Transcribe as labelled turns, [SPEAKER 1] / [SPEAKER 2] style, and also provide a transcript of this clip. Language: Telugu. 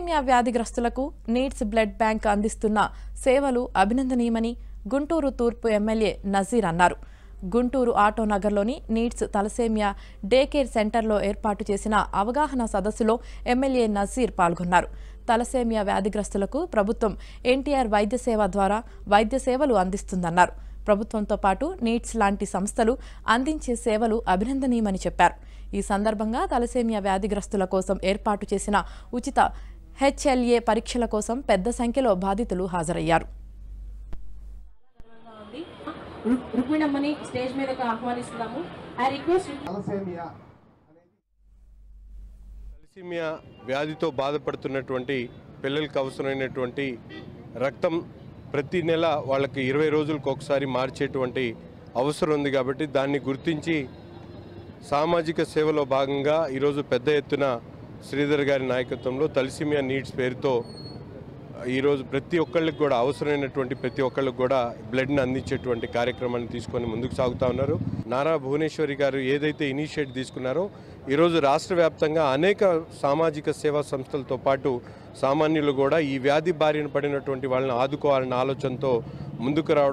[SPEAKER 1] తలసేమియా వ్యాధిగ్రస్తులకు నీడ్స్ బ్లడ్ బ్యాంక్ అందిస్తున్న సేవలు అభినందనీయమని గుంటూరు తూర్పు ఎమ్మెల్యే నజీర్ అన్నారు. గుంటూరు ఆటో నగర్లోని నీడ్స్ తలసేమియా డే కేర్ సెంటర్లో ఏర్పాటు చేసిన అవగాహన సదస్సులో ఎమ్మెల్యే నజీర్ పాల్గొన్నారు. తలసేమియా వ్యాధిగ్రస్తులకు ప్రభుత్వం ఎన్టీఆర్ వైద్య సేవ ద్వారా వైద్య సేవలు అందిస్తుందన్నారు. ప్రభుత్వంతో పాటు నీడ్స్ లాంటి సంస్థలు అందించే సేవలు అభినందనీయమని చెప్పారు. ఈ సందర్భంగా తలసేమియా వ్యాధిగ్రస్తుల కోసం ఏర్పాటు చేసిన ఉచిత హెచ్ఎల్ఏ పరీక్షల కోసం పెద్ద సంఖ్యలో బాధితులు హాజరయ్యారు.
[SPEAKER 2] తలసేమియా వ్యాధితో బాధపడుతున్నటువంటి పిల్లలకు అవసరమైనటువంటి రక్తం ప్రతి నెల వాళ్ళకి 20 రోజులకు ఒకసారి మార్చేటువంటి అవసరం ఉంది. కాబట్టి దాన్ని గుర్తించి సామాజిక సేవలో భాగంగా ఈరోజు పెద్ద ఎత్తున శ్రీధర్ గారి నాయకత్వంలో తలసేమియా నీడ్స్ పేరుతో ఈరోజు ప్రతి ఒక్కళ్ళకి కూడా అవసరమైనటువంటి ప్రతి ఒక్కళ్ళకి కూడా బ్లడ్ని అందించేటువంటి కార్యక్రమాన్ని తీసుకొని ముందుకు సాగుతూ ఉన్నారు. నారా భువనేశ్వరి గారు ఏదైతే ఇనిషియేటివ్ తీసుకున్నారో ఈరోజు రాష్ట్ర వ్యాప్తంగా అనేక సామాజిక సేవా సంస్థలతో పాటు సామాన్యులు కూడా ఈ వ్యాధి బారిన పడినటువంటి వాళ్ళని ఆదుకోవాలన్న ఆలోచనతో ముందుకు రావడం